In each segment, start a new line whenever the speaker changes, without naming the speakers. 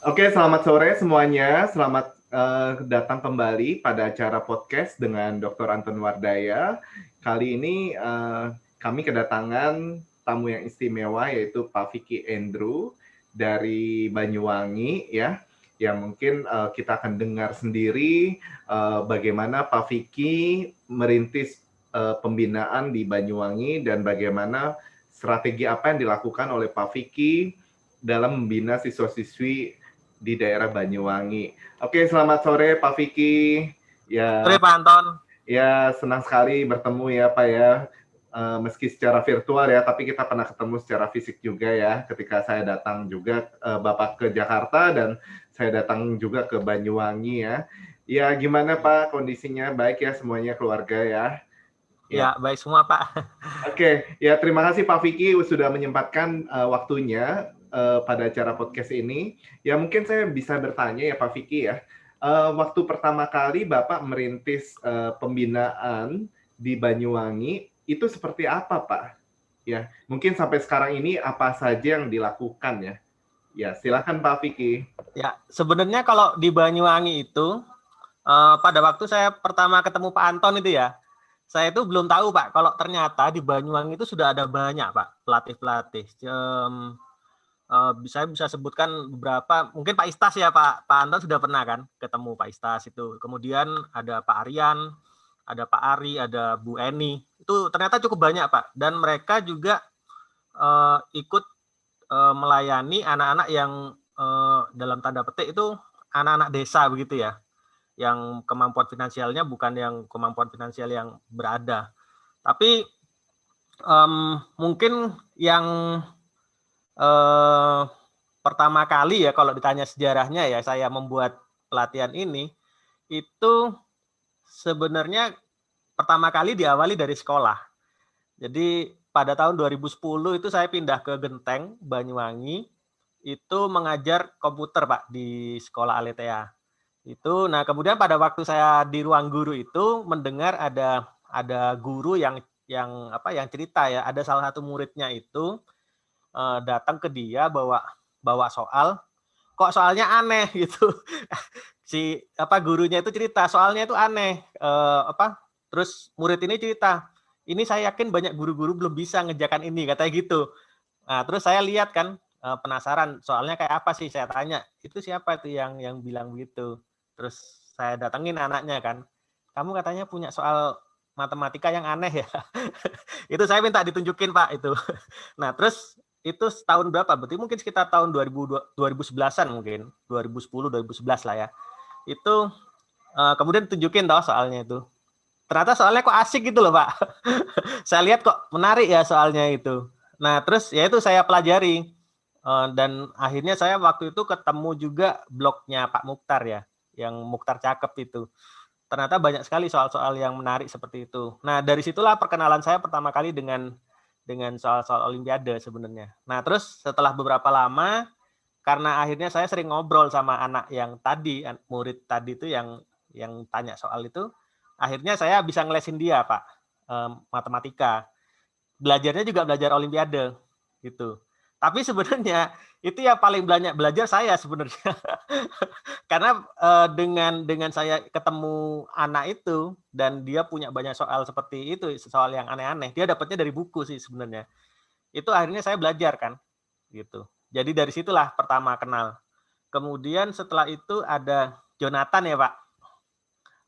Oke, selamat sore semuanya. Selamat datang kembali pada acara podcast dengan Dr. Anton Wardaya. Kali ini kami kedatangan tamu yang istimewa yaitu Pak Vicky Andrew dari Banyuwangi ya. Yang mungkin kita akan dengar sendiri bagaimana Pak Vicky merintis pembinaan di Banyuwangi dan bagaimana strategi apa yang dilakukan oleh Pak Vicky dalam membina siswa-siswi di daerah Banyuwangi. Oke, selamat sore Pak Vicky.
Sore
Ya,
Pak Anton.
ya senang sekali bertemu ya Pak ya. Meski secara virtual ya, tapi kita pernah ketemu secara fisik juga ya. Ketika saya datang juga Bapak ke Jakarta dan saya datang juga ke Banyuwangi ya. Ya, gimana Pak kondisinya? Baik ya semuanya keluarga ya. Ya.
Ya, baik semua Pak.
Oke, ya terima kasih Pak Vicky sudah menyempatkan waktunya pada acara podcast ini. Ya mungkin saya bisa bertanya ya Pak Vicky ya, waktu pertama kali Bapak merintis pembinaan di Banyuwangi itu seperti apa Pak? Ya mungkin sampai sekarang ini apa saja yang dilakukan ya? Ya silakan Pak Vicky.
Ya, sebenarnya kalau di Banyuwangi itu pada waktu saya pertama ketemu Pak Anton itu ya, saya itu belum tahu Pak kalau ternyata di Banyuwangi itu sudah ada banyak Pak pelatih-pelatih. Saya bisa sebutkan beberapa, mungkin Pak Istas ya Pak Anton sudah pernah kan ketemu Pak Istas itu. Kemudian ada Pak Aryan, ada Pak Ari, ada Bu Eni. Itu ternyata cukup banyak Pak, dan mereka juga ikut melayani anak-anak yang dalam tanda petik itu anak-anak desa begitu ya, yang kemampuan finansialnya bukan yang kemampuan finansial yang berada. Tapi mungkin yang pertama kali ya kalau ditanya sejarahnya ya saya membuat pelatihan ini, itu sebenarnya pertama kali diawali dari sekolah. Jadi pada tahun 2010 itu saya pindah ke Genteng, Banyuwangi, itu mengajar komputer Pak di sekolah Aletea. Itu, nah kemudian pada waktu saya di ruang guru itu mendengar ada guru yang cerita ya, ada salah satu muridnya itu datang ke dia bawa soal, kok soalnya aneh gitu. Gurunya itu cerita soalnya itu aneh, terus murid ini cerita, ini saya yakin banyak guru-guru belum bisa ngerjakan ini, katanya gitu. Nah, terus saya lihat kan, penasaran soalnya kayak apa sih, saya tanya, itu siapa itu yang bilang begitu. Terus saya datengin anaknya kan, kamu katanya punya soal matematika yang aneh ya. Itu saya minta ditunjukin Pak itu. Nah, terus itu tahun berapa? Berarti mungkin sekitar tahun 2011-an mungkin, 2010, 2011 lah ya. Itu kemudian tunjukin toh soalnya itu. Ternyata soalnya kok asik gitu loh Pak. Saya lihat kok menarik ya soalnya itu. Nah terus ya itu saya pelajari. Dan akhirnya saya waktu itu ketemu juga blognya Pak Mukhtar ya, yang Mukhtar Cakep itu. Ternyata banyak sekali soal-soal yang menarik seperti itu. Nah dari situlah perkenalan saya pertama kali dengan soal-soal Olimpiade sebenarnya. Nah terus setelah beberapa lama, karena akhirnya saya sering ngobrol sama anak yang tadi, murid tadi itu yang tanya soal itu, akhirnya saya bisa ngelesin dia Pak, matematika. Belajarnya juga belajar Olimpiade gitu. Tapi sebenarnya itu yang paling banyak belajar saya sebenarnya. Karena dengan saya ketemu anak itu dan dia punya banyak soal seperti itu, soal yang aneh-aneh, dia dapatnya dari buku sih sebenarnya. Itu akhirnya saya belajar kan gitu. Jadi dari situlah pertama kenal. Kemudian setelah itu ada Jonathan ya Pak.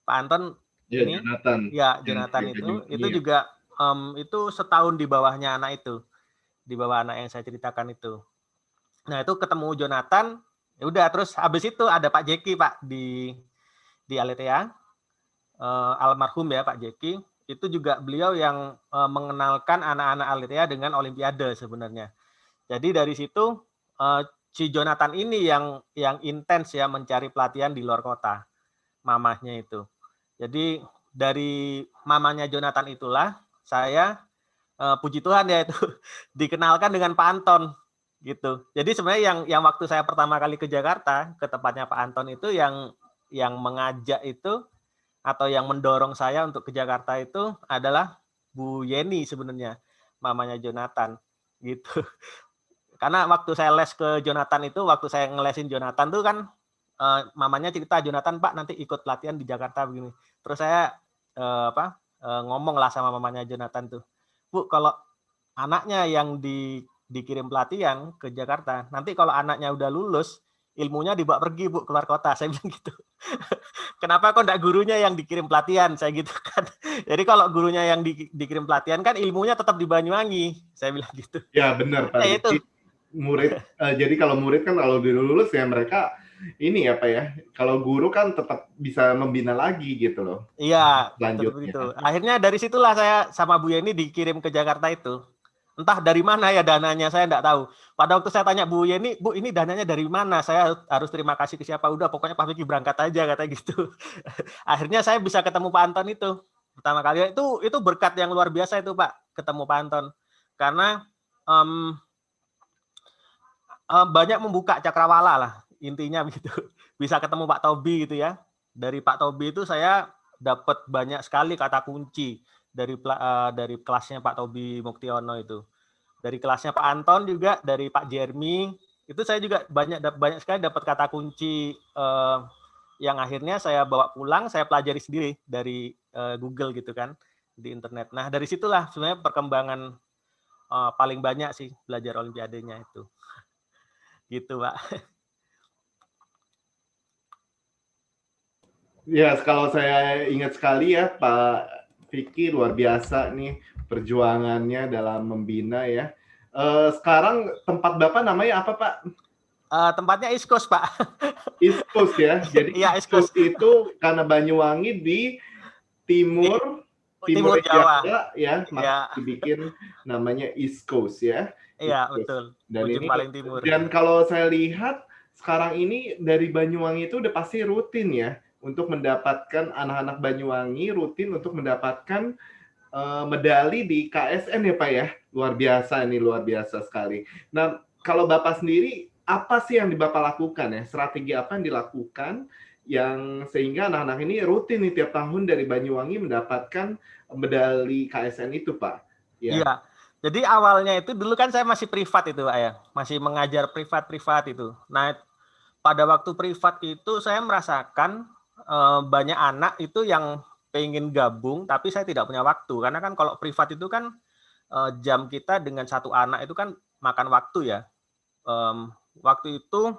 Pak Anton
Ya,
ini
Jonathan.
ya
Yang
Jonathan
di
itu
Banyuwangi ya.
juga itu setahun di bawahnya anak itu, di bawah anak yang saya ceritakan itu. Nah itu ketemu Jonathan, ya udah terus habis itu ada Pak Jeki Pak di Aletea, almarhum ya Pak Jeki, itu juga beliau yang mengenalkan anak-anak Aletea dengan Olimpiade sebenarnya. Jadi dari situ si Jonathan ini yang intens ya mencari pelatihan di luar kota, mamahnya itu. Jadi dari mamanya Jonathan itulah saya puji Tuhan ya itu dikenalkan dengan Pak Anton gitu. Jadi sebenarnya yang waktu saya pertama kali ke Jakarta ke tempatnya Pak Anton itu yang mengajak itu atau yang mendorong saya untuk ke Jakarta itu adalah Bu Yeni sebenarnya, mamanya Jonathan gitu. Karena waktu saya les ke Jonathan itu, waktu saya ngelesin Jonathan tuh kan mamanya cerita, Jonathan Pak nanti ikut pelatihan di Jakarta begini. Terus saya ngomong lah sama mamanya Jonathan tuh, Bu, kalau anaknya yang dikirim pelatihan ke Jakarta, nanti kalau anaknya udah lulus, ilmunya dibawa pergi Bu keluar kota. Saya bilang gitu. Kenapa kok enggak gurunya yang dikirim pelatihan? Saya gitu kan. Jadi kalau gurunya yang dikirim pelatihan kan ilmunya tetap di Banyuwangi. Saya bilang gitu.
Ya benar Pak.
Ya, itu.
Jadi kalau murid kan kalau udah lulus ya mereka ini ya Pak ya. Kalau guru kan tetap bisa membina lagi gitu loh.
Iya,
Lanjutnya.
itu. Akhirnya dari situlah saya sama Bu Yeni dikirim ke Jakarta itu. Entah dari mana ya dananya, saya enggak tahu. Pada waktu saya tanya Bu Yeni, Bu ini dananya dari mana? Saya harus terima kasih ke siapa? Udah pokoknya Pak Vicky berangkat aja, katanya gitu. Akhirnya saya bisa ketemu Pak Anton itu. Pertama kali itu berkat yang luar biasa itu Pak, ketemu Pak Anton. Karena banyak membuka cakrawala lah, intinya begitu. Bisa ketemu Pak Tobi gitu ya. Dari Pak Tobi itu saya dapat banyak sekali kata kunci dari kelasnya Pak Tobi Muktiono itu. Dari kelasnya Pak Anton juga, dari Pak Jeremy, itu saya juga banyak sekali dapat kata kunci yang akhirnya saya bawa pulang, saya pelajari sendiri dari Google gitu kan, di internet. Nah, dari situlah sebenarnya perkembangan paling banyak sih belajar olimpiadenya itu. Gitu, Pak.
Ya, kalau saya ingat sekali ya, Pak Vicky luar biasa nih perjuangannya dalam membina ya. Sekarang tempat Bapak namanya apa, Pak?
Tempatnya East Coast, Pak.
East Coast ya. Jadi
ya,
East Coast itu karena Banyuwangi di timur Jawa ya, maka dibikin namanya East Coast ya.
Iya, betul.
Dan
ujung
ini
paling timur.
Dan kalau saya lihat sekarang ini dari Banyuwangi itu udah pasti rutin ya untuk mendapatkan anak-anak Banyuwangi rutin untuk mendapatkan medali di KSN ya Pak ya. Luar biasa sekali. Nah, kalau Bapak sendiri apa sih yang Bapak lakukan ya? Strategi apa yang dilakukan yang sehingga anak-anak ini rutin nih tiap tahun dari Banyuwangi mendapatkan medali KSN itu, Pak?
Ya. Iya. Jadi awalnya itu dulu kan saya masih privat itu, Pak ya. Masih mengajar privat itu. Nah, pada waktu privat itu saya merasakan banyak anak itu yang pengen gabung tapi saya tidak punya waktu. Karena kan kalau privat itu kan jam kita dengan satu anak itu kan makan waktu ya. Waktu itu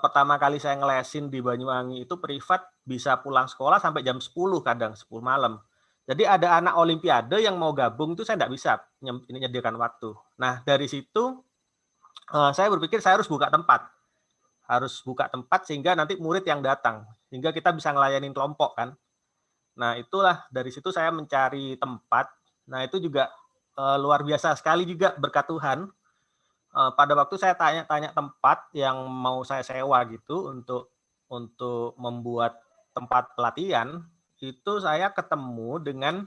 pertama kali saya ngelesin di Banyuwangi itu privat bisa pulang sekolah sampai jam 10 kadang, 10 malam. Jadi ada anak olimpiade yang mau gabung itu saya tidak bisa menyediakan waktu. Nah, dari situ saya berpikir saya harus buka tempat. Harus buka tempat sehingga nanti murid yang datang. Sehingga kita bisa ngelayanin kelompok kan. Nah, itulah dari situ saya mencari tempat. Nah, itu juga luar biasa sekali juga berkat Tuhan. Pada waktu saya tanya-tanya tempat yang mau saya sewa gitu untuk membuat tempat pelatihan, itu saya ketemu dengan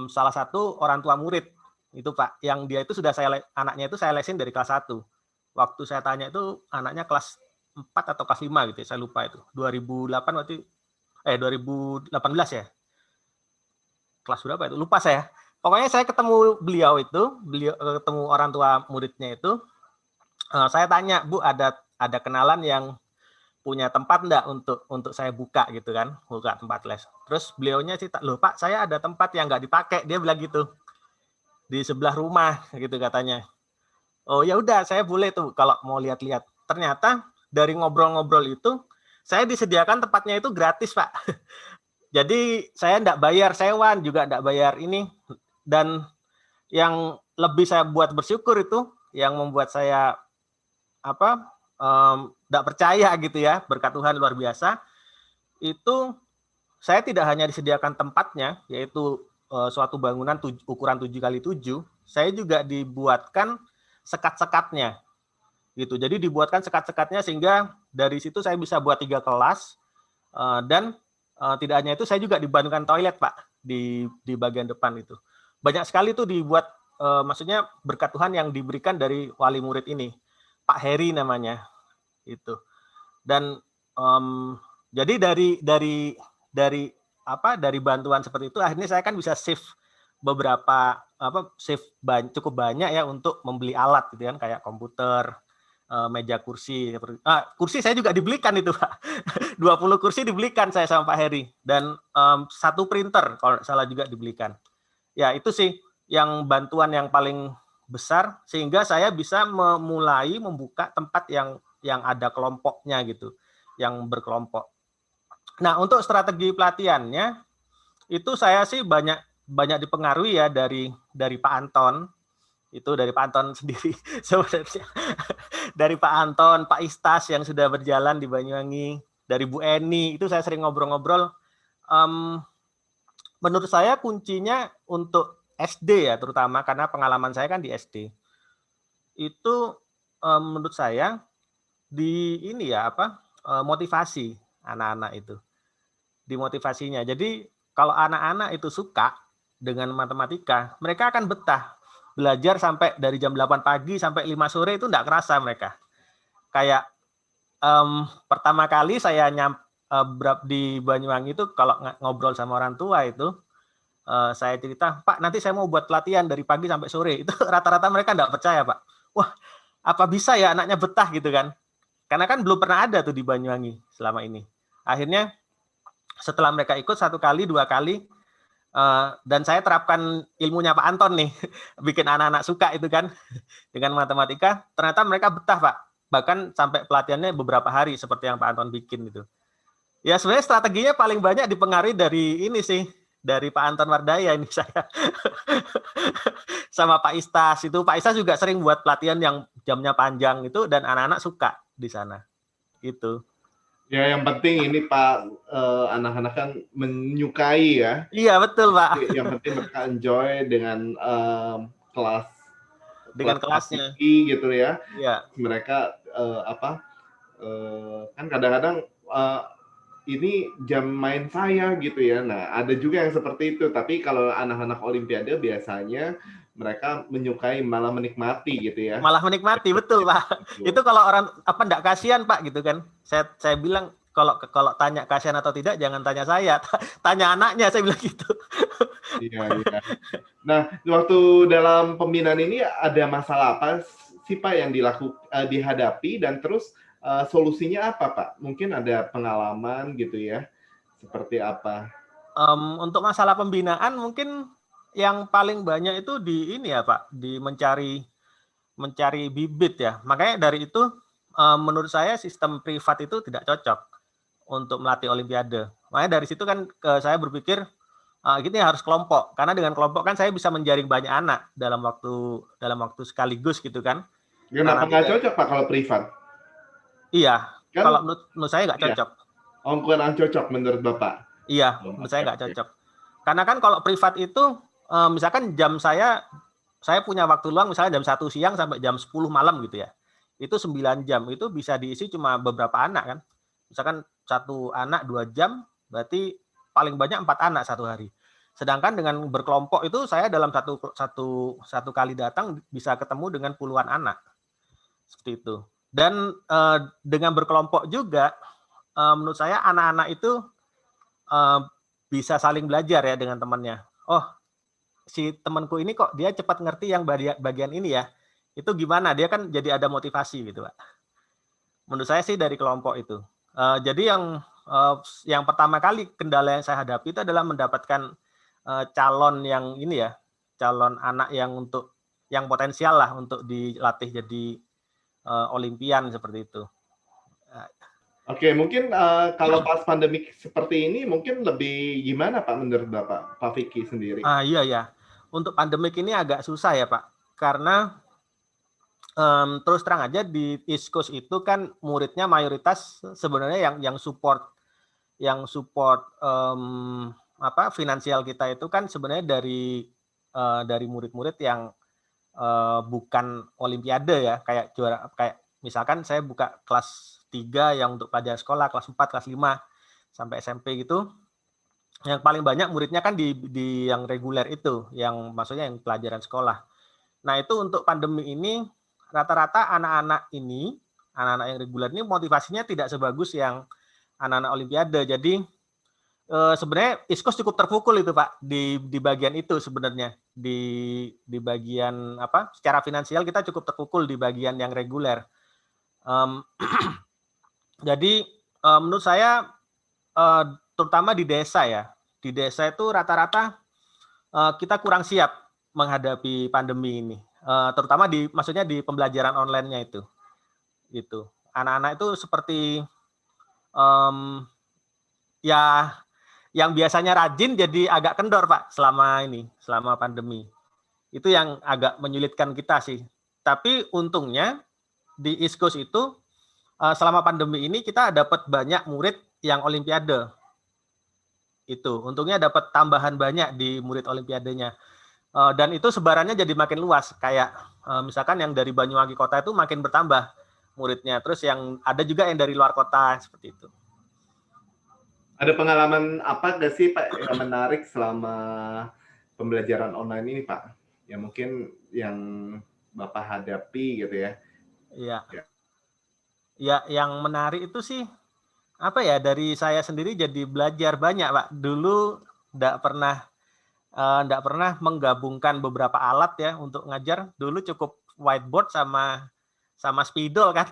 salah satu orang tua murid itu Pak, yang dia itu sudah anaknya itu saya lesin dari kelas 1. Waktu saya tanya itu anaknya kelas 4 atau kelas 5 gitu ya, saya lupa itu. 2018 ya. Kelas berapa itu? Lupa saya. Pokoknya saya ketemu beliau ketemu orang tua muridnya itu, saya tanya, Bu, ada kenalan yang punya tempat enggak untuk saya buka gitu kan, buka tempat les. Terus beliaunya cerita, loh Pak, saya ada tempat yang nggak dipakai, dia bilang gitu, di sebelah rumah gitu katanya. Oh ya udah, saya boleh tuh kalau mau lihat-lihat. Ternyata dari ngobrol-ngobrol itu, saya disediakan tempatnya itu gratis Pak. Jadi saya enggak bayar sewa, juga enggak bayar ini. Dan yang lebih saya buat bersyukur itu, yang membuat saya enggak percaya gitu ya, berkat Tuhan luar biasa, itu saya tidak hanya disediakan tempatnya, yaitu suatu bangunan ukuran 7x7, saya juga dibuatkan sekat-sekatnya. Gitu. Jadi dibuatkan sekat-sekatnya sehingga dari situ saya bisa buat 3 kelas, dan tidak hanya itu, saya juga dibangunkan toilet Pak di bagian depan itu. Banyak sekali tuh dibuat, maksudnya berkat Tuhan yang diberikan dari wali murid ini, Pak Heri namanya itu. Dan jadi dari bantuan seperti itu akhirnya saya kan bisa save beberapa save cukup banyak ya untuk membeli alat gitu kan, kayak komputer, meja kursi. Kursi saya juga dibelikan itu Pak. 20 kursi dibelikan saya sama Pak Heri, dan satu printer kalau salah juga dibelikan. Ya itu sih yang bantuan yang paling besar, sehingga saya bisa memulai membuka tempat yang ada kelompoknya gitu, yang berkelompok. Nah, untuk strategi pelatihannya itu saya sih banyak dipengaruhi ya dari Pak Anton. Itu dari Pak Anton sendiri sebenarnya. Dari Pak Anton, Pak Istas yang sudah berjalan di Banyuwangi, dari Bu Eni, itu saya sering ngobrol-ngobrol. Menurut saya kuncinya untuk SD ya, terutama karena pengalaman saya kan di SD. Itu menurut saya di ini ya motivasi anak-anak itu. Dimotivasinya. Jadi kalau anak-anak itu suka dengan matematika, mereka akan betah belajar sampai dari jam 8 pagi sampai 5 sore itu enggak kerasa mereka. Kayak pertama kali saya di Banyuwangi itu kalau ngobrol sama orang tua itu, saya cerita, Pak nanti saya mau buat pelatihan dari pagi sampai sore. Itu rata-rata mereka enggak percaya Pak. Wah apa bisa ya anaknya betah gitu kan. Karena kan belum pernah ada tuh di Banyuwangi selama ini. Akhirnya setelah mereka ikut 1 kali, 2 kali, dan saya terapkan ilmunya Pak Anton nih, bikin anak-anak suka itu kan dengan matematika, ternyata mereka betah Pak. Bahkan sampai pelatihannya beberapa hari seperti yang Pak Anton bikin itu. Ya sebenarnya strateginya paling banyak dipengaruhi dari ini sih, dari Pak Anton Wardaya ini saya. Sama Pak Istas itu. Pak Istas juga sering buat pelatihan yang jamnya panjang itu dan anak-anak suka di sana. Gitu.
Ya yang penting ini Pak, anak-anak kan menyukai ya.
Iya betul Pak.
Yang penting mereka enjoy dengan kelas
Kelasnya.
tinggi gitu ya.
Iya.
Mereka kan kadang-kadang ini jam main saya gitu ya. Nah ada juga yang seperti itu. Tapi kalau anak-anak Olimpiade biasanya mereka menyukai, malah menikmati gitu ya.
Malah menikmati, betul Pak. Itu kalau orang enggak kasihan Pak gitu kan. Saya bilang kalau tanya kasihan atau tidak jangan tanya saya, tanya anaknya, saya bilang gitu.
Iya. Nah, waktu dalam pembinaan ini ada masalah apa sih Pak yang dihadapi, dan terus solusinya apa Pak? Mungkin ada pengalaman gitu ya, seperti apa?
Untuk masalah pembinaan mungkin yang paling banyak itu di ini ya Pak, di mencari bibit ya. Makanya dari itu menurut saya sistem privat itu tidak cocok untuk melatih Olimpiade. Makanya dari situ kan saya berpikir gini harus kelompok, karena dengan kelompok kan saya bisa menjaring banyak anak dalam waktu sekaligus gitu kan.
Kenapa nggak cocok Pak kalau privat?
Iya,
Kan,
kalau menurut saya nggak cocok.
Kurang cocok menurut Bapak?
Iya, menurut saya nggak cocok. Karena kan kalau privat itu, misalkan jam saya punya waktu luang misalnya jam 1 siang sampai jam 10 malam gitu ya. Itu 9 jam, itu bisa diisi cuma beberapa anak kan. Misalkan 1 anak 2 jam, berarti paling banyak 4 anak 1 hari. Sedangkan dengan berkelompok itu saya dalam satu kali datang bisa ketemu dengan puluhan anak. Seperti itu. Dan dengan berkelompok juga, menurut saya anak-anak itu bisa saling belajar ya dengan temannya. Oh, si temanku ini kok dia cepat ngerti yang bagian ini ya. Itu gimana? Dia kan jadi ada motivasi gitu, Pak. Menurut saya sih dari kelompok itu. Jadi yang pertama kali kendala yang saya hadapi itu adalah mendapatkan calon yang ini ya, calon anak yang potensial lah untuk dilatih jadi Olimpian seperti itu.
Oke, mungkin kalau pas pandemik seperti ini mungkin lebih gimana Pak menurut Pak Vicky sendiri?
Iya. Untuk pandemik ini agak susah ya Pak, karena terus terang aja di East Coast itu kan muridnya mayoritas sebenarnya yang support finansial kita itu kan sebenarnya dari murid-murid yang bukan Olimpiade ya, kayak misalkan saya buka kelas 3 yang untuk pelajaran sekolah, kelas 4, kelas 5 sampai SMP gitu. Yang paling banyak muridnya kan di yang reguler itu, yang maksudnya yang pelajaran sekolah. Nah, itu untuk pandemi ini rata-rata anak-anak yang reguler ini motivasinya tidak sebagus yang anak-anak Olimpiade. Jadi Sebenarnya ISKOS cukup terpukul itu Pak di bagian itu sebenarnya di bagian apa secara finansial kita cukup terpukul di bagian yang reguler. Um, jadi menurut saya terutama di desa ya, di desa itu rata-rata kita kurang siap menghadapi pandemi ini, terutama maksudnya di pembelajaran online-nya itu, gitu. Anak-anak itu seperti ya yang biasanya rajin jadi agak kendor Pak selama pandemi. Itu yang agak menyulitkan kita sih. Tapi untungnya di ISKOS itu selama pandemi ini kita dapat banyak murid yang olimpiade. Itu untungnya dapat tambahan banyak di murid olimpiadenya. Dan itu sebarannya jadi makin luas. Kayak misalkan yang dari Banyuwangi kota itu makin bertambah muridnya. Terus yang ada juga yang dari luar kota seperti itu.
Ada pengalaman apa nggak sih Pak yang menarik selama pembelajaran online ini Pak? Ya mungkin yang Bapak hadapi gitu ya.
Iya. Ya, yang menarik itu sih apa ya dari saya sendiri jadi belajar banyak Pak. Dulu nggak pernah menggabungkan beberapa alat ya untuk ngajar. Dulu cukup whiteboard sama spidol kan.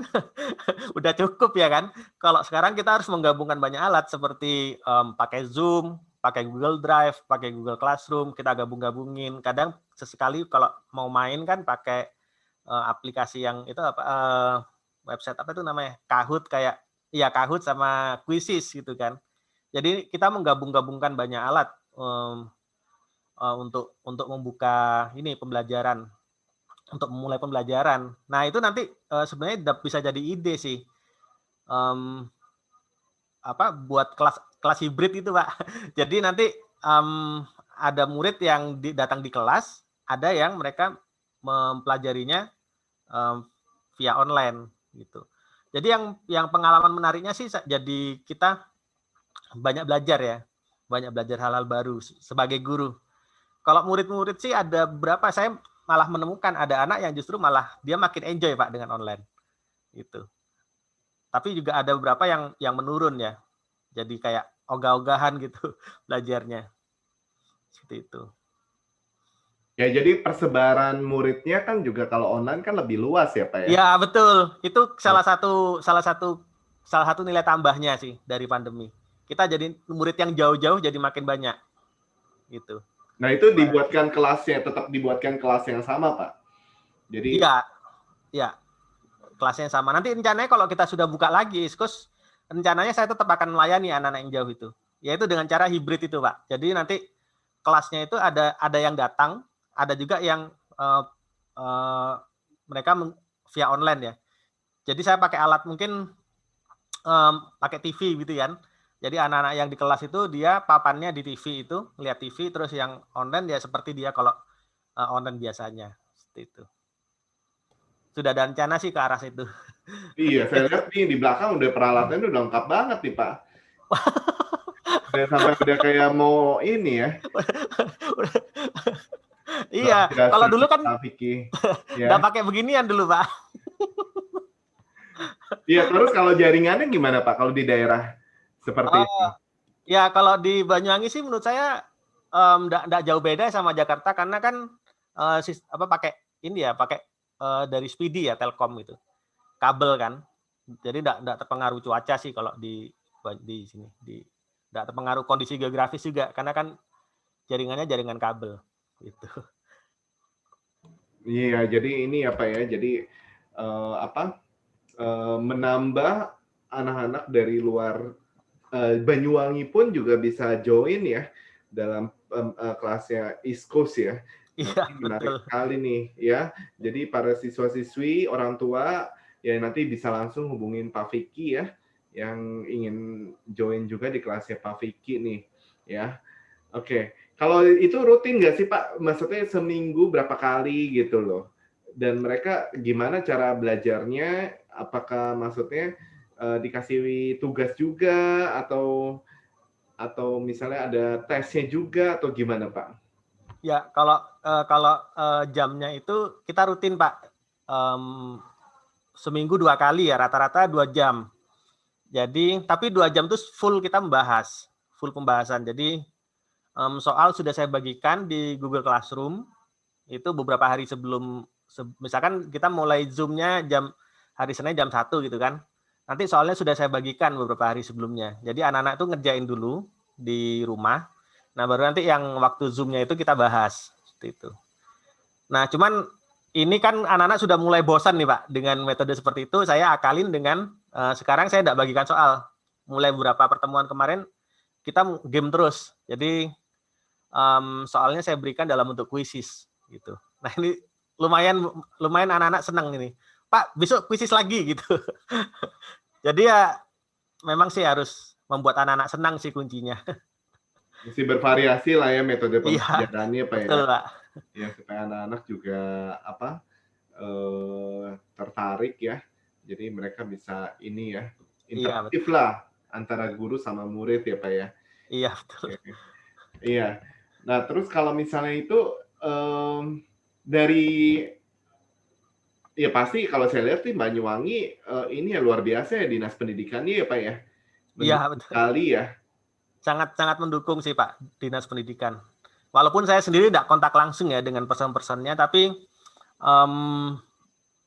Udah cukup ya kan. Kalau sekarang kita harus menggabungkan banyak alat seperti pakai Zoom, pakai Google Drive, pakai Google Classroom, kita gabung-gabungin. Kadang sesekali kalau mau main kan pakai aplikasi yang itu apa website apa itu namanya? Kahoot Kahoot sama Quizzes gitu kan. Jadi kita menggabung-gabungkan banyak alat untuk membuka ini pembelajaran, untuk memulai pembelajaran. Nah itu nanti sebenarnya bisa jadi ide sih buat kelas hibrid itu Pak. Jadi nanti ada murid yang datang di kelas, ada yang mereka mempelajarinya via online gitu. Jadi yang pengalaman menariknya sih jadi kita banyak belajar hal-hal baru sebagai guru. Kalau murid-murid sih ada berapa, saya malah menemukan ada anak yang justru malah dia makin enjoy Pak dengan online gitu. Tapi juga ada beberapa yang menurun ya, jadi kayak ogah-ogahan gitu belajarnya seperti itu.
Ya jadi persebaran muridnya kan juga kalau online kan lebih luas ya Pak ya.
Ya betul, itu salah satu nilai tambahnya sih dari pandemi. Kita jadi murid yang jauh-jauh jadi makin banyak gitu.
Nah itu dibuatkan kelasnya, tetap dibuatkan kelas yang sama Pak. Jadi
iya, kelasnya sama. Nanti rencananya kalau kita sudah buka lagi ISKOS, rencananya saya tetap akan melayani anak-anak yang jauh itu. Yaitu dengan cara hibrid itu, Pak. Jadi nanti kelasnya itu ada yang datang, ada juga yang mereka via online ya. Jadi saya pakai alat mungkin pakai TV gitu kan. Jadi anak-anak yang di kelas itu dia papannya di TV itu, lihat TV, terus yang online ya seperti dia kalau online biasanya. Seperti itu. Sudah ada rencana sih ke arah situ.
Iya, saya lihat nih di belakang udah peralatannya udah lengkap banget nih Pak. Sampai udah kayak mau ini ya.
Iya, kalau dulu kan nggak pakai beginian dulu Pak.
Iya, terus kalau jaringannya gimana Pak kalau di daerah seperti itu?
Ya kalau di Banyuwangi sih menurut saya nggak jauh beda sama Jakarta karena kan pakai ini ya, pakai dari Speedy ya, Telkom gitu, kabel kan. Jadi nggak terpengaruh cuaca sih kalau di sini, nggak terpengaruh kondisi geografis juga karena kan jaringannya jaringan kabel gitu.
Iya, jadi ini apa ya? Jadi menambah anak-anak dari luar Banyuwangi pun juga bisa join ya dalam kelasnya ISKOS ya.
Iya,
menarik
betul.
sekali nih ya. Jadi para siswa-siswi, orang tua ya nanti bisa langsung hubungin Pak Vicky ya yang ingin join juga di kelasnya Pak Vicky nih ya. Oke, kalau itu rutin nggak sih Pak? Maksudnya seminggu berapa kali gitu loh? Dan mereka gimana cara belajarnya? Apakah maksudnya dikasih tugas juga atau misalnya ada tesnya juga atau gimana Pak?
Ya kalau jamnya itu kita rutin Pak, seminggu 2 kali ya, rata-rata 2 jam. Jadi tapi 2 jam itu full kita membahas, full pembahasan. Jadi soal sudah saya bagikan di Google Classroom itu beberapa hari sebelum, misalkan kita mulai Zoom-nya hari Senin jam 1 gitu kan. Nanti soalnya sudah saya bagikan beberapa hari sebelumnya. Jadi anak-anak itu ngerjain dulu di rumah. Nah, baru nanti yang waktu Zoom-nya itu kita bahas seperti itu. Nah, cuman ini kan anak-anak sudah mulai bosan nih Pak dengan metode seperti itu. Saya akalin dengan sekarang saya tidak bagikan soal. Mulai beberapa pertemuan kemarin kita game terus. Jadi soalnya saya berikan dalam bentuk kuisis gitu. Nah, ini lumayan anak-anak senang ini. Pak, besok kuisis lagi gitu. Jadi ya memang sih harus membuat anak-anak senang sih kuncinya.
Mesti bervariasi lah ya metode
Iya,
pembelajarannya Pak ya.
betul Pak.
Ya supaya anak-anak juga tertarik ya. Jadi mereka bisa ini ya, interaktif lah antara guru sama murid ya Pak ya.
Iya, betul.
Iya. Nah terus kalau misalnya itu dari ya pasti kalau saya lihat di Banyuwangi ini ya luar biasa ya dinas pendidikannya ya Pak ya.
Iya, betul.
Sekali ya.
Sangat mendukung sih Pak dinas pendidikan. Walaupun saya sendiri tidak kontak langsung ya dengan person-personnya, tapi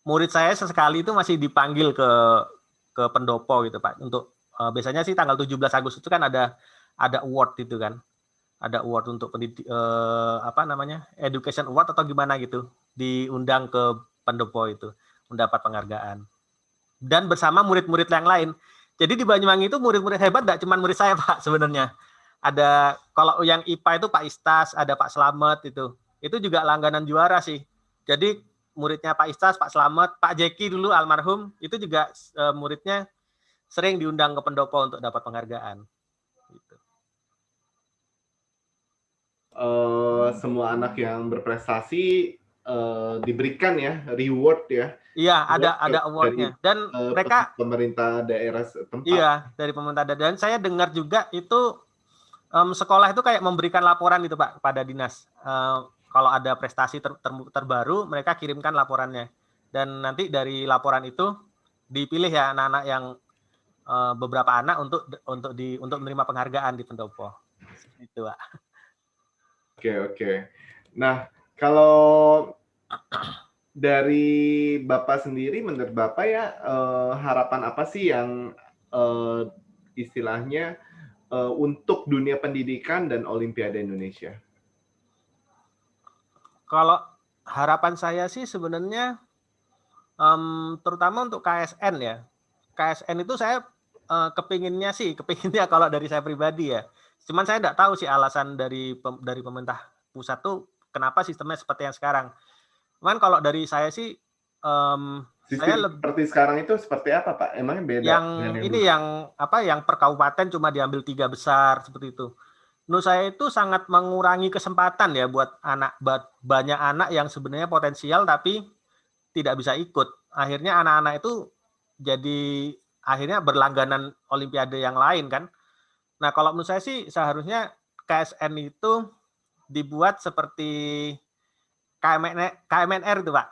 murid saya sesekali itu masih dipanggil ke pendopo gitu Pak. Untuk biasanya sih tanggal 17 Agustus itu kan ada award itu kan. Ada award untuk education award atau gimana gitu. Diundang ke pendopo itu mendapat penghargaan. Dan bersama murid-murid yang lain. Jadi di Banyuwangi itu murid-murid hebat tidak cuma murid saya Pak sebenarnya. Ada kalau yang IPA itu Pak Istas, ada Pak Slamet itu. Itu juga langganan juara sih. Jadi muridnya Pak Istas, Pak Slamet, Pak Jeki dulu almarhum, itu juga muridnya sering diundang ke pendopo untuk dapat penghargaan. Gitu.
Semua anak yang berprestasi diberikan ya reward ya.
Iya, ada awardnya. Dan mereka
pemerintah daerah setempat.
Iya, dari pemerintah daerah. Dan saya dengar juga itu sekolah itu kayak memberikan laporan gitu Pak pada dinas. Kalau ada prestasi terbaru, mereka kirimkan laporannya. Dan nanti dari laporan itu dipilih ya anak-anak yang beberapa anak untuk menerima penghargaan di pendopo. Itu Pak.
Oke. Nah, kalau dari Bapak sendiri, menurut Bapak ya harapan apa sih yang istilahnya untuk dunia pendidikan dan Olimpiade Indonesia?
Kalau harapan saya sih sebenarnya terutama untuk KSN ya. KSN itu saya kepinginnya kalau dari saya pribadi ya. Cuman saya tidak tahu sih alasan dari pemerintah pusat tuh kenapa sistemnya seperti yang sekarang. Cuman kalau dari saya sih
seperti sekarang itu seperti apa Pak? Emangnya beda?
Yang per kabupaten cuma diambil 3 besar seperti itu. Menurut saya itu sangat mengurangi kesempatan ya buat banyak anak yang sebenarnya potensial tapi tidak bisa ikut. Akhirnya anak-anak itu jadi akhirnya berlangganan olimpiade yang lain kan. Nah, kalau menurut saya sih seharusnya KSN itu dibuat seperti KMNR itu Pak.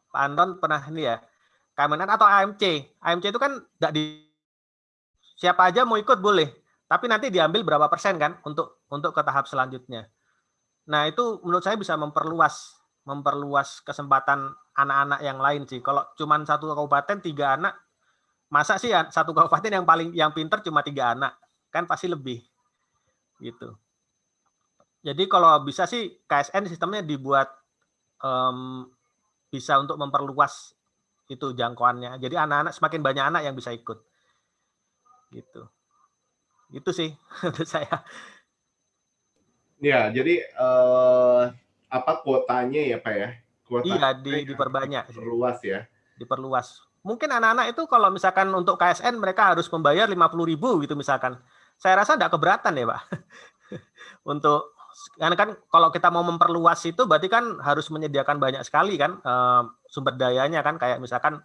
Pak Anton pernah ini ya. KMNR atau AMC. AMC itu kan siapa aja mau ikut boleh, tapi nanti diambil berapa persen kan untuk ke tahap selanjutnya. Nah, itu menurut saya bisa memperluas kesempatan anak-anak yang lain sih. Kalau cuma satu kabupaten 3 anak, masa sih satu kabupaten yang pinter cuma 3 anak? Kan pasti lebih. Gitu. Jadi kalau bisa sih KSN sistemnya dibuat bisa untuk memperluas itu jangkauannya. Jadi anak-anak semakin banyak anak yang bisa ikut. Gitu. Itu sih menurut saya.
Ya, jadi kuotanya ya Pak ya?
Iya, diperbanyak.
Diperluas ya?
Diperluas. Mungkin anak-anak itu kalau misalkan untuk KSN mereka harus membayar 50.000 gitu misalkan. Saya rasa tidak keberatan ya Pak. Karena kan kalau kita mau memperluas itu berarti kan harus menyediakan banyak sekali kan sumber dayanya kan, kayak misalkan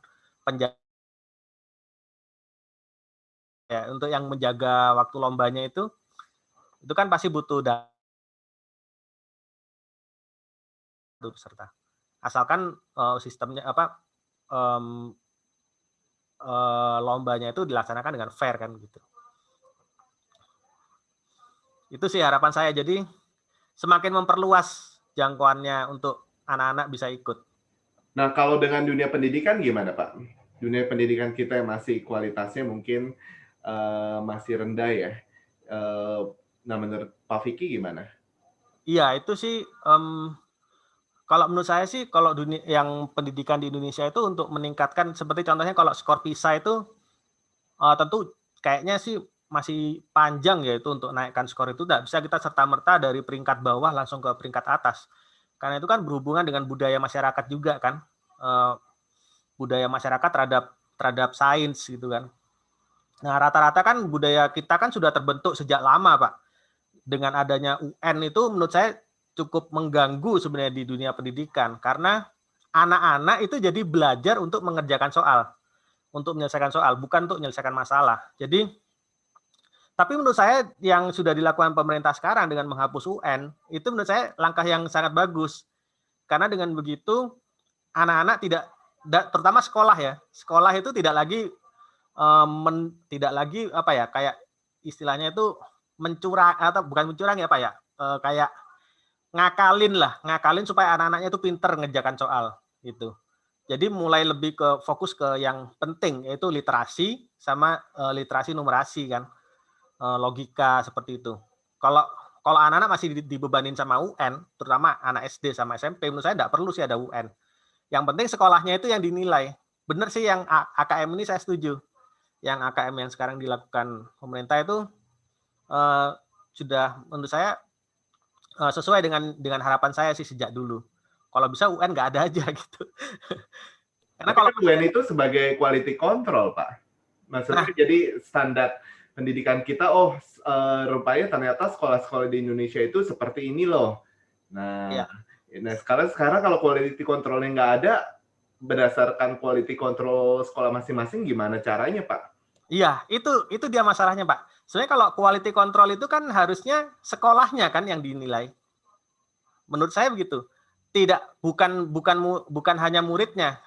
untuk yang menjaga waktu lombanya itu kan pasti butuh peserta. Asalkan sistemnya lombanya itu dilaksanakan dengan fair kan gitu. Itu sih harapan saya. Jadi semakin memperluas jangkauannya untuk anak-anak bisa ikut.
Nah, kalau dengan dunia pendidikan gimana, Pak? Dunia pendidikan kita yang masih kualitasnya mungkin masih rendah ya. Nah, menurut Pak Vicky gimana?
Iya, itu sih kalau menurut saya sih kalau dunia yang pendidikan di Indonesia itu untuk meningkatkan seperti contohnya kalau skor PISA itu tentu kayaknya sih masih panjang ya itu untuk naikkan skor itu tidak bisa kita serta-merta dari peringkat bawah langsung ke peringkat atas. Karena itu kan berhubungan dengan budaya masyarakat juga kan. Budaya masyarakat terhadap sains gitu kan. Nah, rata-rata kan budaya kita kan sudah terbentuk sejak lama, Pak. Dengan adanya UN itu menurut saya cukup mengganggu sebenarnya di dunia pendidikan karena anak-anak itu jadi belajar untuk mengerjakan soal, untuk menyelesaikan soal, bukan untuk menyelesaikan masalah. Jadi, tapi menurut saya yang sudah dilakukan pemerintah sekarang dengan menghapus UN, itu menurut saya langkah yang sangat bagus. Karena dengan begitu, anak-anak terutama sekolah ya, sekolah itu tidak lagi apa ya, kayak istilahnya itu mencurang atau bukan mencurangi apa ya, kayak ngakalin supaya anak-anaknya itu pinter ngerjakan soal gitu. Jadi mulai lebih ke fokus ke yang penting yaitu literasi sama literasi numerasi kan, logika seperti itu. Kalau kalau anak-anak masih dibebanin sama UN, terutama anak SD sama SMP, menurut saya tidak perlu sih ada UN. Yang penting sekolahnya itu yang dinilai. Benar sih yang AKM ini saya setuju. Yang AKM yang sekarang dilakukan pemerintah itu sudah menurut saya sesuai dengan harapan saya sih sejak dulu. Kalau bisa UN nggak ada aja gitu. Karena
Tapi
kalau
kan UN itu sebagai quality control, Pak. Maksudnya
nah
jadi standar pendidikan kita, rupanya ternyata sekolah-sekolah di Indonesia itu seperti ini loh. Nah,
ya
sekarang kalau quality control-nya nggak ada, berdasarkan quality control sekolah masing-masing gimana caranya, Pak?
iya itu dia masalahnya Pak. Sebenarnya kalau quality control itu kan harusnya sekolahnya kan yang dinilai. Menurut saya begitu. Bukan hanya muridnya.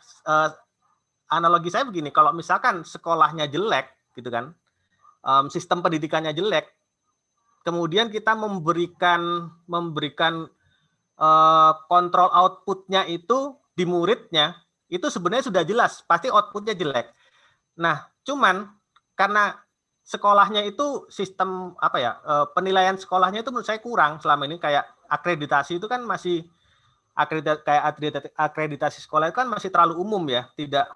Analogi saya begini, kalau misalkan sekolahnya jelek gitu kan, sistem pendidikannya jelek, kemudian kita memberikan kontrol outputnya itu di muridnya, itu sebenarnya sudah jelas, pasti outputnya jelek. Nah, cuman karena sekolahnya itu sistem apa ya, penilaian sekolahnya itu menurut saya kurang selama ini, kayak akreditasi itu kan masih akreditasi sekolah itu kan masih terlalu umum ya, tidak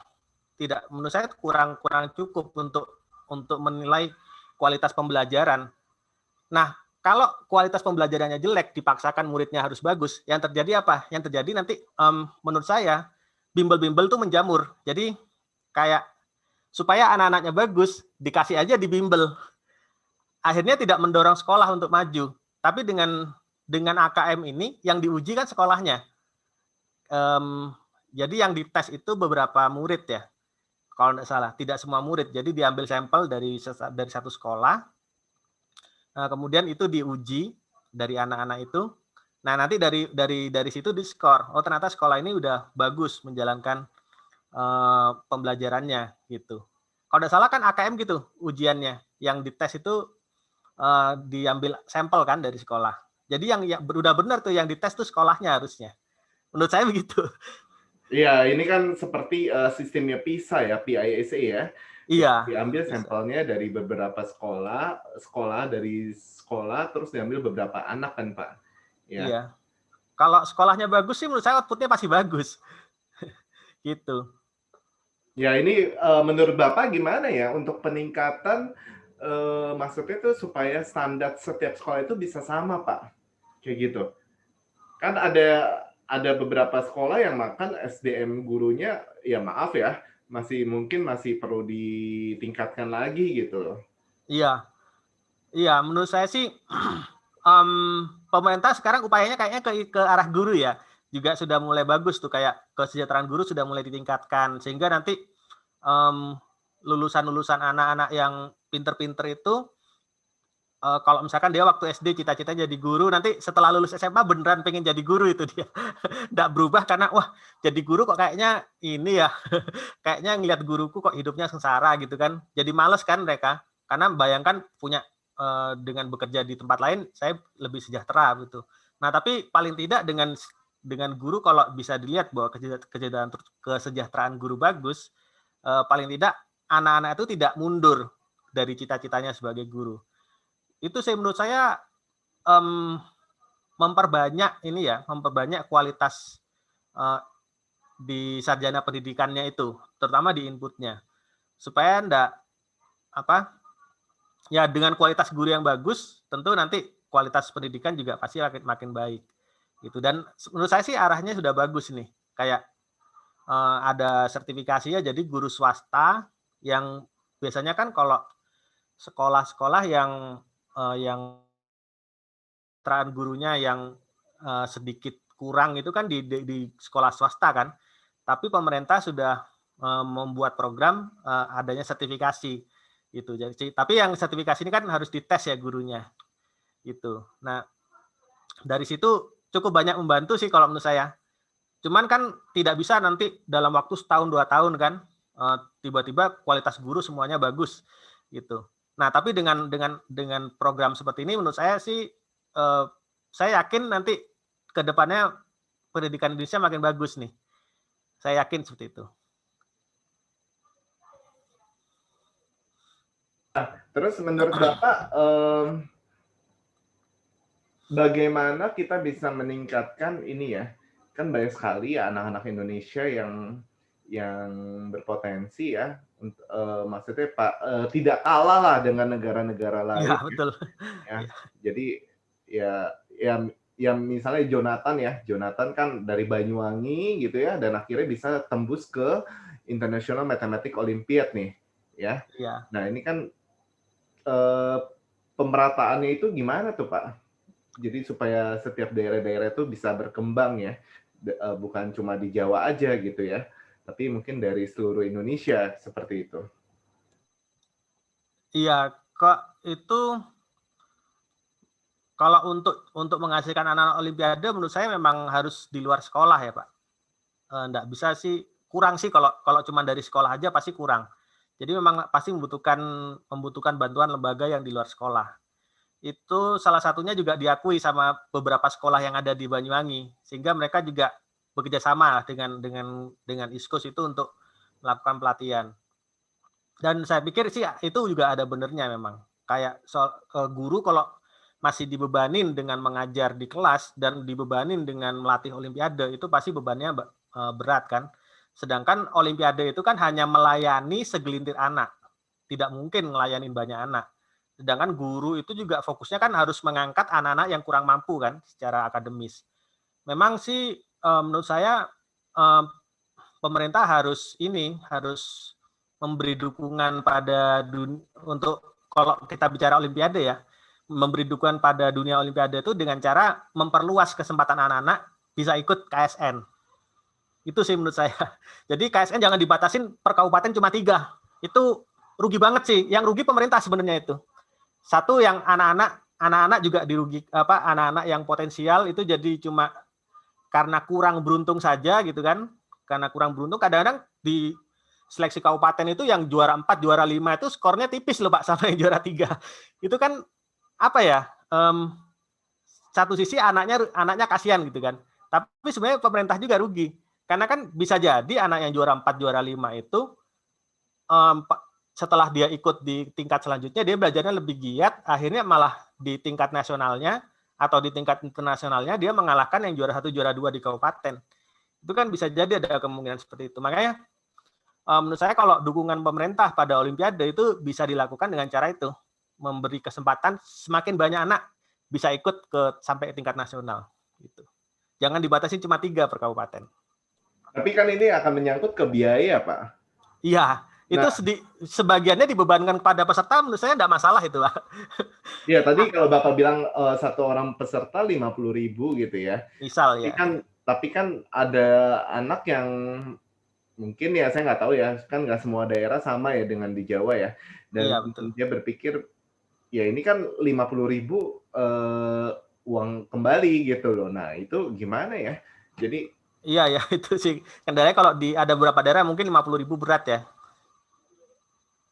menurut saya kurang cukup untuk menilai kualitas pembelajaran. Nah, kalau kualitas pembelajarannya jelek, dipaksakan muridnya harus bagus, yang terjadi apa? Yang terjadi nanti menurut saya bimbel-bimbel tuh menjamur. Jadi kayak supaya anak-anaknya bagus, dikasih aja di bimbel. Akhirnya tidak mendorong sekolah untuk maju. Tapi dengan AKM ini yang diuji kan sekolahnya. Jadi yang dites itu beberapa murid ya. Kalau tidak salah, tidak semua murid. Jadi diambil sampel dari satu sekolah, kemudian itu diuji dari anak-anak itu. Nah, nanti dari situ di-skor. Oh, ternyata sekolah ini udah bagus menjalankan pembelajarannya gitu. Kalau tidak salah kan AKM gitu ujiannya. Yang dites itu diambil sampel kan dari sekolah. Jadi yang udah benar tuh yang dites tuh sekolahnya harusnya. Menurut saya begitu.
Iya, ini kan seperti sistemnya PISA ya, PISA ya.
Iya.
Diambil
Bisa.
sampelnya dari beberapa sekolah dari sekolah, terus diambil beberapa anak kan, Pak? Ya.
Iya. Kalau sekolahnya bagus sih menurut saya outputnya pasti bagus. Gitu.
Ya, ini menurut Bapak gimana ya untuk peningkatan, maksudnya itu supaya standar setiap sekolah itu bisa sama, Pak? Kayak gitu. Kan ada beberapa sekolah yang makan SDM gurunya, ya maaf ya, mungkin masih perlu ditingkatkan lagi gitu loh.
Iya. Iya, menurut saya sih pemerintah sekarang upayanya kayaknya ke arah guru ya. Juga sudah mulai bagus tuh, kayak kesejahteraan guru sudah mulai ditingkatkan sehingga nanti lulusan-lulusan anak-anak yang pinter-pinter itu kalau misalkan dia waktu SD cita-cita jadi guru, nanti setelah lulus SMA beneran pengen jadi guru itu dia. Nggak berubah karena wah jadi guru kok kayaknya ini ya, kayaknya ngelihat guruku kok hidupnya sengsara gitu kan. Jadi males kan mereka, karena bayangkan punya dengan bekerja di tempat lain saya lebih sejahtera gitu. Nah, tapi paling tidak dengan guru kalau bisa dilihat bahwa kesejahteraan guru bagus, paling tidak anak-anak itu tidak mundur dari cita-citanya sebagai guru. Itu sih menurut saya memperbanyak kualitas di sarjana pendidikannya itu, terutama di inputnya, supaya dengan kualitas guru yang bagus, tentu nanti kualitas pendidikan juga pasti makin baik gitu. Dan menurut saya sih arahnya sudah bagus nih, kayak ada sertifikasinya, jadi guru swasta yang biasanya kan kalau sekolah-sekolah yang terang gurunya yang sedikit kurang itu kan di sekolah swasta kan, tapi pemerintah sudah membuat program adanya sertifikasi gitu. Jadi, tapi yang sertifikasi ini kan harus dites ya gurunya gitu. Nah, dari situ cukup banyak membantu sih kalau menurut saya. Cuman kan tidak bisa nanti dalam waktu setahun 2 tahun kan tiba-tiba kualitas guru semuanya bagus gitu. Nah, tapi dengan program seperti ini menurut saya sih saya yakin nanti ke depannya pendidikan Indonesia makin bagus nih. Saya yakin seperti itu.
Terus menurut Bapak, bagaimana kita bisa meningkatkan ini ya? Kan banyak sekali ya anak-anak Indonesia yang berpotensi ya, maksudnya tidak kalah lah dengan negara-negara lain.
Iya, betul.
Ya. Jadi ya misalnya Jonathan kan dari Banyuwangi gitu ya, dan akhirnya bisa tembus ke International Mathematics Olympiad nih, ya.
Iya.
Nah ini kan pemerataannya itu gimana tuh Pak? Jadi supaya setiap daerah-daerah itu bisa berkembang ya, bukan cuma di Jawa aja gitu ya, tapi mungkin dari seluruh Indonesia seperti itu.
Iya, kok itu kalau untuk menghasilkan anak-anak Olimpiade menurut saya memang harus di luar sekolah ya Pak. Nggak bisa sih, kurang sih kalau cuma dari sekolah aja pasti kurang. Jadi memang pasti membutuhkan bantuan lembaga yang di luar sekolah. Itu salah satunya juga diakui sama beberapa sekolah yang ada di Banyuwangi, sehingga mereka juga bekerja sama dengan ISKUS itu untuk melakukan pelatihan. Dan saya pikir sih itu juga ada benernya memang. Kayak guru kalau masih dibebanin dengan mengajar di kelas dan dibebanin dengan melatih Olimpiade, itu pasti bebannya berat kan. Sedangkan Olimpiade itu kan hanya melayani segelintir anak, tidak mungkin ngelayanin banyak anak. Sedangkan guru itu juga fokusnya kan harus mengangkat anak-anak yang kurang mampu kan secara akademis. Memang sih menurut saya pemerintah harus memberi dukungan pada untuk kalau kita bicara Olimpiade ya, memberi dukungan pada dunia Olimpiade itu dengan cara memperluas kesempatan anak-anak bisa ikut KSN. Itu sih menurut saya. Jadi KSN jangan dibatasin per kabupaten cuma 3. Itu rugi banget sih. Yang rugi pemerintah sebenarnya itu. Satu yang anak-anak juga dirugi anak-anak yang potensial itu jadi cuma karena kurang beruntung saja gitu kan. Karena kurang beruntung kadang-kadang di seleksi kabupaten itu yang juara 4, juara 5 itu skornya tipis loh Pak sama yang juara 3. Itu kan apa ya? Satu sisi anaknya kasihan gitu kan. Tapi sebenarnya pemerintah juga rugi. Karena kan bisa jadi anak yang juara 4, juara 5 itu setelah dia ikut di tingkat selanjutnya, dia belajarnya lebih giat, akhirnya malah di tingkat nasionalnya atau di tingkat internasionalnya, dia mengalahkan yang juara 1, juara 2 di kabupaten. Itu kan bisa jadi ada kemungkinan seperti itu. Makanya menurut saya kalau dukungan pemerintah pada Olimpiade itu bisa dilakukan dengan cara itu. Memberi kesempatan semakin banyak anak bisa ikut sampai tingkat nasional. Gitu. Jangan dibatasi cuma 3 per kabupaten.
Tapi kan ini akan menyangkut ke biaya, Pak.
Iya, itu sebagiannya dibebankan kepada peserta, menurut saya tidak masalah itu, Pak.
Iya, tadi kalau Bapak bilang satu orang peserta 50.000 gitu ya.
Misal ya.
Tapi kan ada anak yang mungkin ya saya nggak tahu ya, kan nggak semua daerah sama ya dengan di Jawa ya. Dan
iya, betul.
Dia berpikir ya ini kan 50.000 uang kembali gitu loh. Nah itu gimana ya? Jadi
iya ya itu sih kendalanya kalau ada beberapa daerah mungkin 50.000 berat ya.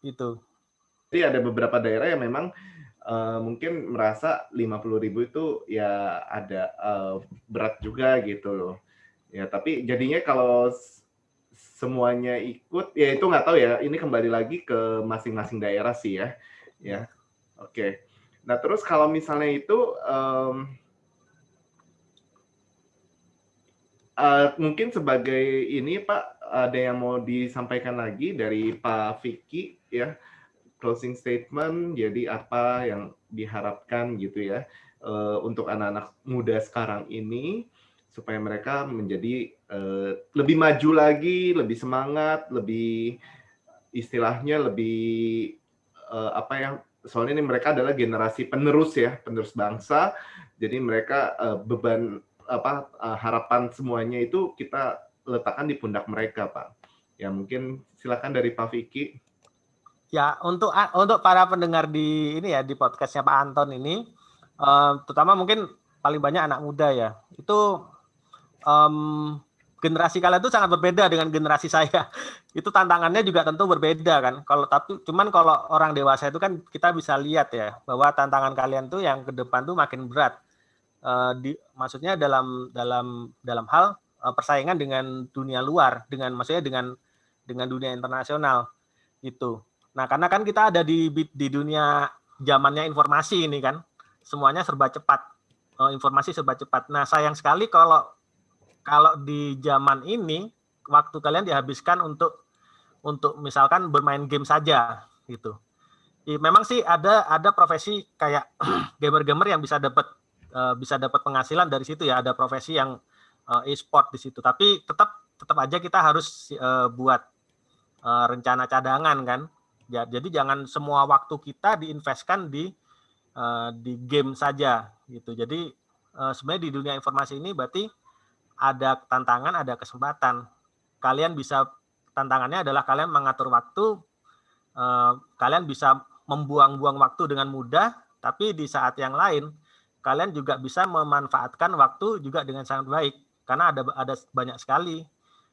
Itu.
Jadi ada beberapa daerah yang memang mungkin merasa 50.000 itu ya ada berat juga gitu loh. Ya, tapi jadinya kalau semuanya ikut, ya itu nggak tahu ya. Ini kembali lagi ke masing-masing daerah sih ya. Ya, oke. Nah terus kalau misalnya itu mungkin sebagai ini Pak, ada yang mau disampaikan lagi dari Pak Vicky ya, closing statement, jadi apa yang diharapkan gitu ya untuk anak-anak muda sekarang ini supaya mereka menjadi lebih maju lagi, lebih semangat, lebih istilahnya lebih apa ya, soalnya ini mereka adalah generasi penerus ya, penerus bangsa, jadi mereka beban harapan semuanya itu kita letakkan di pundak mereka, Pak. Ya mungkin silakan dari Pak Vicky.
Ya, untuk para pendengar di ini ya, di podcastnya Pak Anton ini, terutama mungkin paling banyak anak muda ya, itu generasi kalian itu sangat berbeda dengan generasi saya. Itu tantangannya juga tentu berbeda kan. Cuman kalau orang dewasa itu kan kita bisa lihat ya bahwa tantangan kalian tuh yang ke depan tuh makin berat. Maksudnya dalam hal persaingan dengan dunia luar, maksudnya dengan dunia internasional itu. Nah, karena kan kita ada di dunia zamannya informasi ini kan, semuanya serba cepat, informasi serba cepat. Nah, sayang sekali kalau di zaman ini waktu kalian dihabiskan untuk misalkan bermain game saja gitu. Memang sih ada profesi kayak gamer-gamer yang bisa dapat penghasilan dari situ ya, ada profesi yang e-sport di situ. Tapi tetap aja kita harus buat rencana cadangan kan. Ya, jadi jangan semua waktu kita diinvestkan di game saja gitu. Jadi sebenarnya di dunia informasi ini berarti ada tantangan, ada kesempatan. Tantangannya adalah kalian mengatur waktu, kalian bisa membuang-buang waktu dengan mudah, tapi di saat yang lain kalian juga bisa memanfaatkan waktu juga dengan sangat baik, karena ada banyak sekali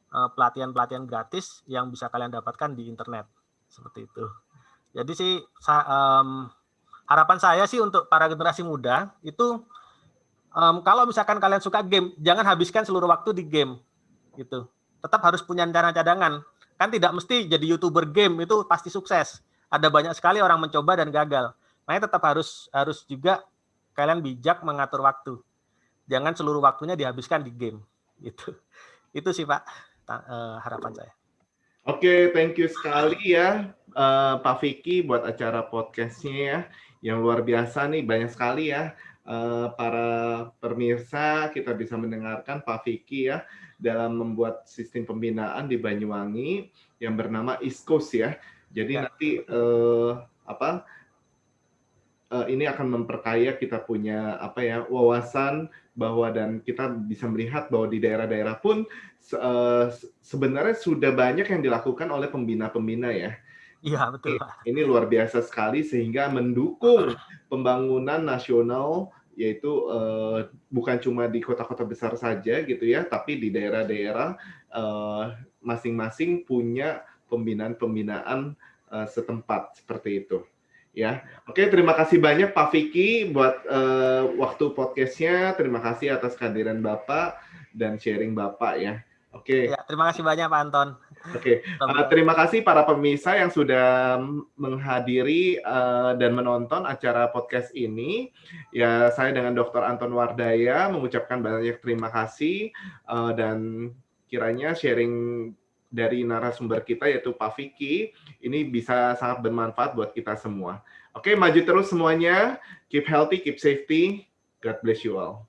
pelatihan-pelatihan gratis yang bisa kalian dapatkan di internet, seperti itu. Jadi sih harapan saya sih untuk para generasi muda itu, kalau misalkan kalian suka game, jangan habiskan seluruh waktu di game, gitu. Tetap harus punya rencana cadangan. Kan tidak mesti jadi YouTuber game itu pasti sukses. Ada banyak sekali orang mencoba dan gagal. Makanya tetap harus juga kalian bijak mengatur waktu. Jangan seluruh waktunya dihabiskan di game. Gitu. Itu sih Pak harapan saya.
Oke, thank you sekali ya Pak Vicky buat acara podcastnya ya. Yang luar biasa nih, banyak sekali ya para pemirsa kita bisa mendengarkan Pak Vicky ya dalam membuat sistem pembinaan di Banyuwangi yang bernama East Coast ya. Jadi nanti ini akan memperkaya kita punya wawasan bahwa dan kita bisa melihat bahwa di daerah-daerah pun sebenarnya sudah banyak yang dilakukan oleh pembina-pembina ya.
Iya, betul.
Ini luar biasa sekali sehingga mendukung pembangunan nasional, yaitu bukan cuma di kota-kota besar saja gitu ya, tapi di daerah-daerah masing-masing punya pembinaan-pembinaan setempat seperti itu. Ya, oke, terima kasih banyak Pak Vicky buat waktu podcastnya. Terima kasih atas kehadiran Bapak dan sharing Bapak ya. Oke.
Ya, terima kasih banyak Pak Anton.
Oke, terima kasih para pemirsa yang sudah menghadiri dan menonton acara podcast ini. Ya, saya dengan Dr. Anton Wardaya mengucapkan banyak terima kasih dan kiranya sharing dari narasumber kita yaitu Pak Vicky ini bisa sangat bermanfaat buat kita semua. Oke, maju terus semuanya. Keep healthy, keep safety. God bless you all.